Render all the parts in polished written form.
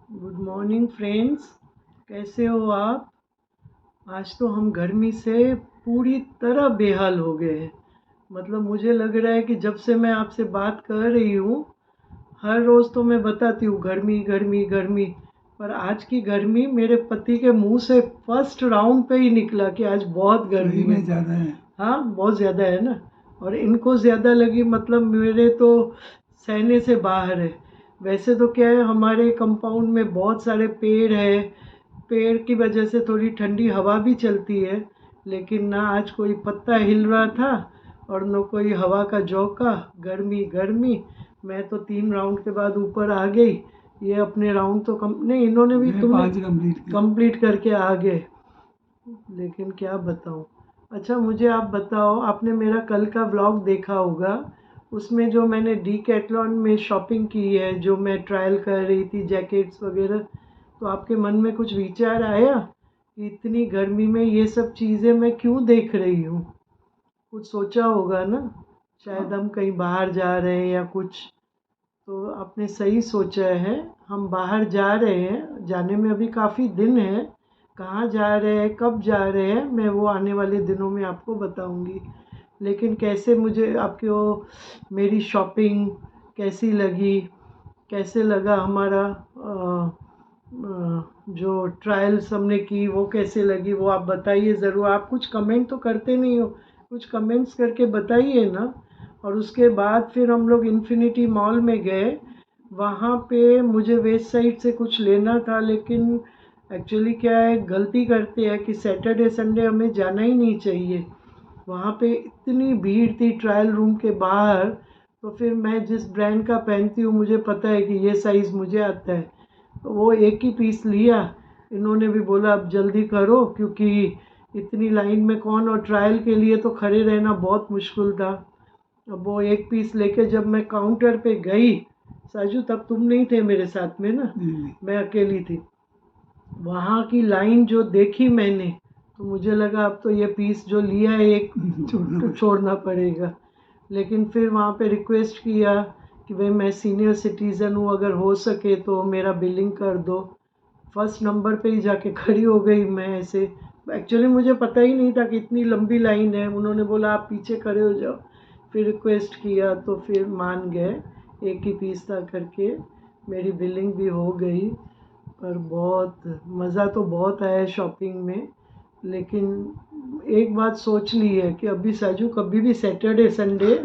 Good morning friends. कैसे हो आप? आज तो हम गर्मी से पूरी तरह बेहाल हो गए हैं। मतलब मुझे लग रहा है कि जब से मैं आपसे बात कर रही हूँ, हर रोज़ तो मैं बताती हूँ गर्मी गर्मी गर्मी, पर आज की गर्मी मेरे पति के मुंह से फर्स्ट राउंड पे ही निकला कि आज बहुत गर्मी सही में है। ज़्यादा है। हाँ, बहुत ज़्यादा है ना। और इनको ज़्यादा लगी, मतलब मेरे तो सहने से बाहर है। वैसे तो क्या है, हमारे कंपाउंड में बहुत सारे पेड़ है, पेड़ की वजह से थोड़ी ठंडी हवा भी चलती है, लेकिन ना आज कोई पत्ता हिल रहा था और न कोई हवा का झोंका। गर्मी गर्मी। मैं तो 3 राउंड के बाद ऊपर आ गई। ये अपने राउंड तो कम नहीं, इन्होंने भी, मैं तुमने 5 कंप्लीट किया। कंप्लीट करके आ गए। लेकिन क्या बताऊं। अच्छा, मुझे आप बताओ, आपने मेरा कल का व्लॉग देखा होगा। उसमें जो मैंने डीकैथलॉन में शॉपिंग की है, जो मैं ट्रायल कर रही थी जैकेट्स वगैरह, तो आपके मन में कुछ विचार आया कि इतनी गर्मी में ये सब चीज़ें मैं क्यों देख रही हूँ? कुछ सोचा होगा ना। शायद हम कहीं बाहर जा रहे हैं या कुछ। तो आपने सही सोचा है। हम बाहर जा रहे हैं, जाने में अभी काफ़ी दिन है। कहाँ जा रहे हैं, कब जा रहे हैं, मैं वो आने वाले दिनों में आपको बताऊंगी। लेकिन कैसे मुझे आपकी वो मेरी शॉपिंग कैसी लगी, कैसे लगा हमारा जो ट्रायल्स हमने की वो कैसे लगी, वो आप बताइए ज़रूर। आप कुछ कमेंट तो करते नहीं हो, कुछ कमेंट्स करके बताइए ना। और उसके बाद फिर हम लोग इन्फिनिटी मॉल में गए। वहाँ पे मुझे वेस्ट साइड से कुछ लेना था, लेकिन एक्चुअली क्या है, गलती करते हैं कि सैटरडे संडे हमें जाना ही नहीं चाहिए। वहाँ पे इतनी भीड़ थी ट्रायल रूम के बाहर। तो फिर मैं जिस ब्रांड का पहनती हूँ, मुझे पता है कि ये साइज़ मुझे आता है, तो वो एक ही पीस लिया। इन्होंने भी बोला अब जल्दी करो, क्योंकि इतनी लाइन में कौन, और ट्रायल के लिए तो खड़े रहना बहुत मुश्किल था। अब वो एक पीस लेके जब मैं काउंटर पे गई, साजू तब तुम नहीं थे मेरे साथ में ना, जी। मैं अकेली थी। वहाँ की लाइन जो देखी मैंने, तो मुझे लगा अब तो ये पीस जो लिया है एक छोड़ना तो पड़ेगा। छोड़ना पड़ेगा। लेकिन फिर वहाँ पे रिक्वेस्ट किया कि भाई मैं सीनियर सिटीज़न हूँ, अगर हो सके तो मेरा बिलिंग कर दो। फर्स्ट नंबर पे ही जाके खड़ी हो गई मैं ऐसे। एक्चुअली मुझे पता ही नहीं था कि इतनी लंबी लाइन है। उन्होंने बोला आप पीछे खड़े हो जाओ। फिर रिक्वेस्ट किया तो फिर मान गए। एक ही पीस था करके मेरी बिलिंग भी हो गई। पर बहुत मज़ा तो बहुत आया शॉपिंग में। लेकिन एक बात सोच ली है कि अभी साजू कभी भी सैटरडे संडे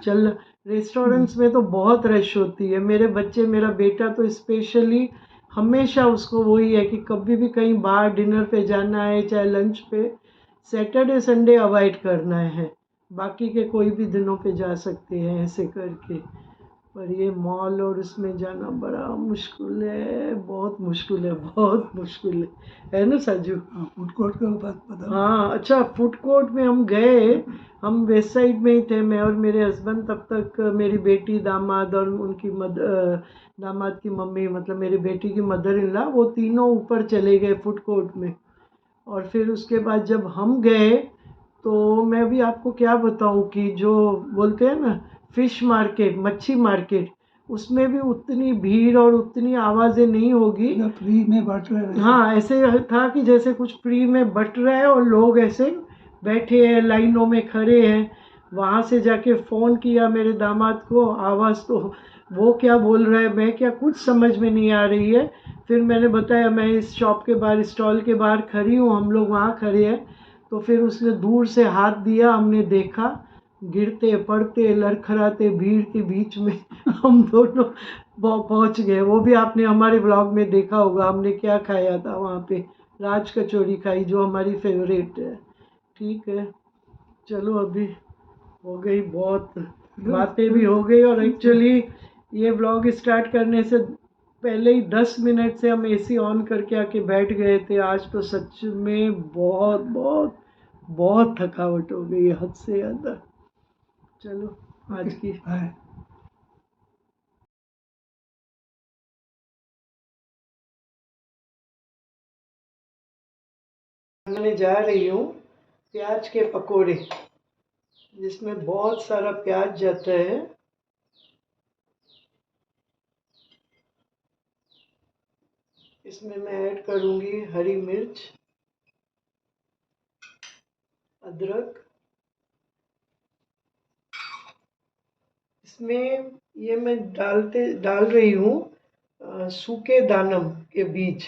चल, रेस्टोरेंट्स में तो बहुत रश होती है। मेरे बच्चे, मेरा बेटा तो स्पेशली, हमेशा उसको वही है कि कभी भी कहीं बाहर डिनर पे जाना है, चाहे लंच पे, सैटरडे संडे अवॉइड करना है। बाकी के कोई भी दिनों पे जा सकते हैं ऐसे करके। पर ये मॉल और उसमें जाना बड़ा मुश्किल है, बहुत मुश्किल है, बहुत मुश्किल है ना साजू? हाँ, फूड कोर्ट का बात बताओ। हाँ, अच्छा, फूड कोर्ट में हम गए। हम वेस्ट साइड में ही थे, मैं और मेरे हस्बैंड। तब तक मेरी बेटी, दामाद और उनकी दामाद की मम्मी, मतलब मेरी बेटी की मदर इन लॉ, वो तीनों ऊपर चले गए फूड कोर्ट में। और फिर उसके बाद जब हम गए, तो मैं भी आपको क्या बताऊं कि जो बोलते हैं ना फिश मार्केट, मच्छी मार्केट, उसमें भी उतनी भीड़ और उतनी आवाज़ें नहीं होगी। मतलब फ्री में बांट रहे हैं वैसे। हाँ, ऐसे था कि जैसे कुछ फ्री में बट रहा है और लोग ऐसे बैठे हैं, लाइनों में खड़े हैं। वहाँ से जाके फ़ोन किया मेरे दामाद को, आवाज़ तो वो क्या बोल रहा है, मैं क्या, कुछ समझ में नहीं आ रही है। फिर मैंने बताया मैं इस शॉप के बाहर, स्टॉल के बाहर खड़ी हूँ, हम लोग वहाँ खड़े हैं। तो फिर उसने दूर से हाथ दिया, हमने देखा, गिरते पड़ते लड़खड़ाते भीड़ के बीच में हम दोनों पहुंच गए। वो भी आपने हमारे ब्लॉग में देखा होगा, हमने क्या खाया था वहाँ पे। राज कचौरी खाई, जो हमारी फेवरेट है। ठीक है, चलो अभी हो गई बहुत, बातें भी हो गई। और एक्चुअली ये ब्लॉग स्टार्ट करने से पहले ही 10 मिनट से हम एसी ऑन करके आके बैठ गए थे। आज तो सच में बहुत बहुत बहुत थकावट हो गई है, हद से ज़्यादा। चलो आज की बाय। बनाने जा रही हूँ प्याज के पकोड़े, जिसमें बहुत सारा प्याज जाता है। इसमें मैं ऐड करूँगी हरी मिर्च, अदरक। इसमें ये मैं डाल रही हूँ सूखे दानम के बीज।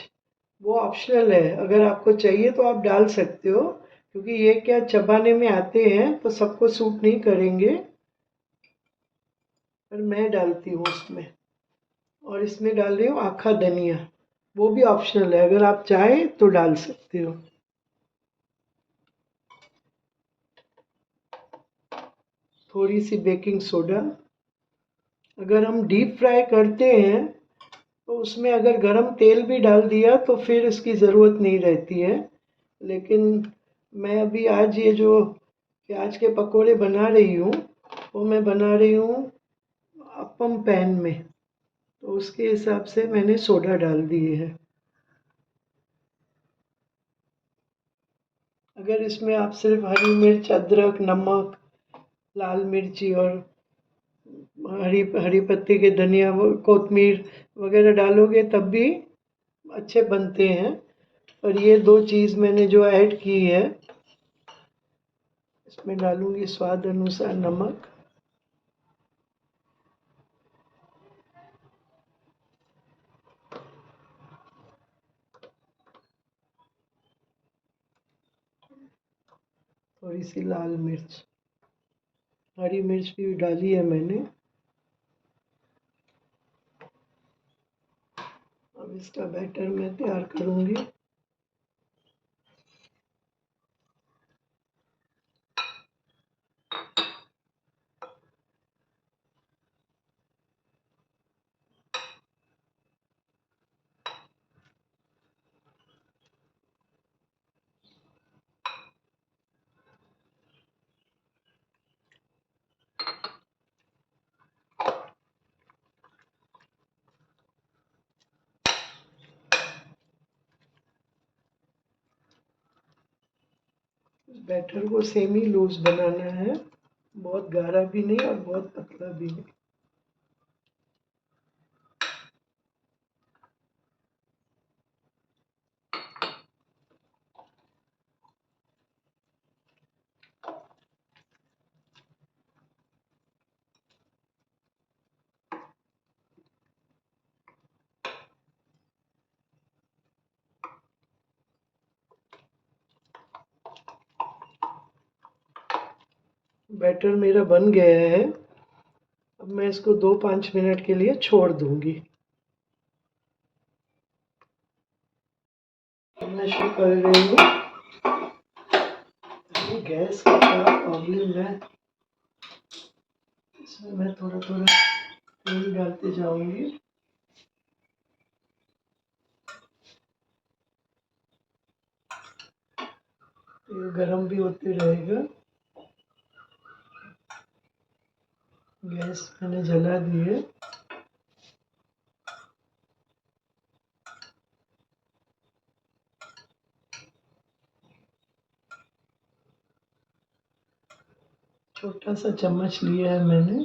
वो ऑप्शनल है, अगर आपको चाहिए तो आप डाल सकते हो, क्योंकि ये क्या चबाने में आते हैं तो सबको सूट नहीं करेंगे, पर मैं डालती हूँ उसमें। और इसमें डाल रही हूँ आखा धनिया, वो भी ऑप्शनल है, अगर आप चाहें तो डाल सकते हो। थोड़ी सी बेकिंग सोडा। अगर हम डीप फ्राई करते हैं तो उसमें अगर गरम तेल भी डाल दिया तो फिर इसकी ज़रूरत नहीं रहती है, लेकिन मैं अभी आज ये जो प्याज के पकोड़े बना रही हूँ वो मैं बना रही हूँ अपम पैन में, तो उसके हिसाब से मैंने सोडा डाल दिए है। अगर इसमें आप सिर्फ हरी मिर्च, अदरक, नमक, लाल मिर्ची और हरी पत्ती के धनिया, कोतमीर वगैरह डालोगे तब भी अच्छे बनते हैं। और ये दो चीज़ मैंने जो ऐड की है, इसमें डालूंगी स्वाद अनुसार नमक, थोड़ी सी लाल मिर्च, हरी मिर्च भी डाली है मैंने। अब इसका बैटर मैं तैयार करूंगी। बैटर को सेमी लूज बनाना है, बहुत गाढ़ा भी नहीं और बहुत पतला भी नहीं। बैटर मेरा बन गया है, अब मैं इसको 2-5 मिनट के लिए छोड़ दूंगी। मैं शुरू कर रही हूँ। गैस का क्या प्रॉब्लम है, इसमें मैं थोड़ा थोड़ा तेल डालते जाऊंगी। तेल गरम भी होते रहेगा। गैस मैंने जला दी है। छोटा सा चम्मच लिया है मैंने।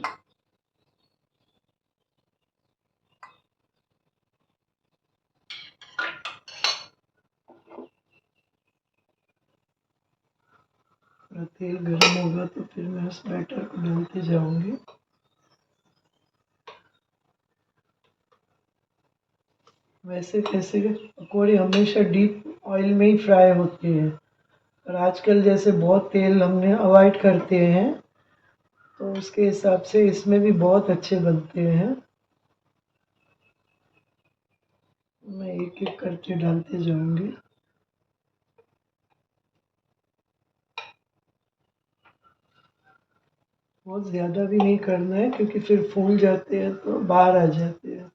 थोड़ा तेल गर्म होगा तो फिर मैं उस बैटर को डालते जाऊंगी। वैसे कैसे पकौड़े हमेशा डीप ऑयल में ही फ्राई होते हैं, और आजकल जैसे बहुत तेल हमने अवॉइड करते हैं, तो उसके हिसाब से इसमें भी बहुत अच्छे बनते हैं। मैं एक एक करके डालते जाऊंगी। बहुत ज़्यादा भी नहीं करना है, क्योंकि फिर फूल जाते हैं तो बाहर आ जाते हैं।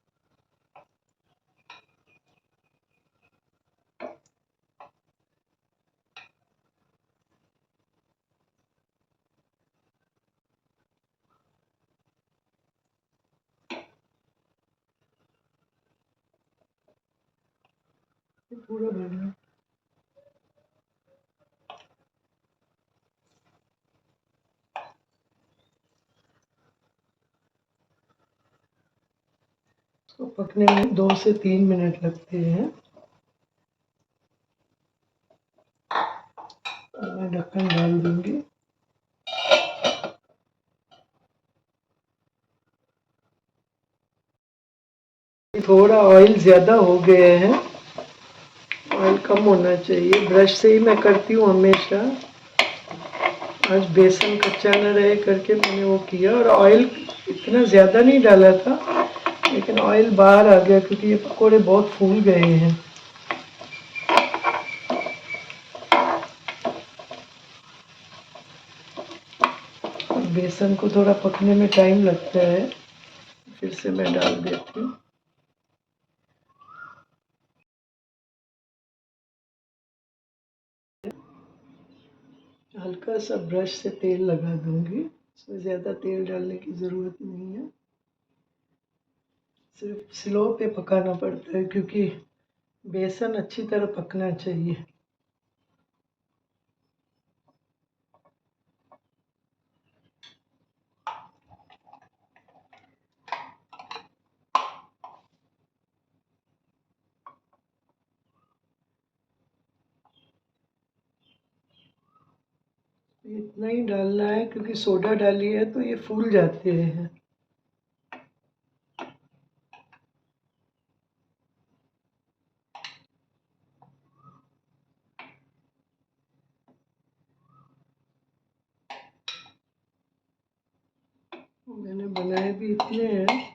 पूरा भरना। इसको पकने में 2 से 3 मिनट लगते हैं। थोड़ा ऑयल ज़्यादा हो गए हैं, ऑयल कम होना चाहिए। ब्रश से ही मैं करती हूँ हमेशा। आज बेसन कच्चा न रहे करके मैंने वो किया, और ऑयल इतना ज़्यादा नहीं डाला था, लेकिन ऑयल बाहर आ गया क्योंकि ये पकोड़े बहुत फूल गए हैं। और बेसन को थोड़ा पकने में टाइम लगता है, फिर से मैं डाल देती हूँ। हल्का सा ब्रश से तेल लगा दूंगी, इसमें ज़्यादा तेल डालने की ज़रूरत नहीं है। सिर्फ स्लो पे पकाना पड़ता है क्योंकि बेसन अच्छी तरह पकना चाहिए। इतना ही डालना है क्योंकि सोडा डाली है तो ये फूल जाते हैं। मैंने बनाए भी इतने हैं।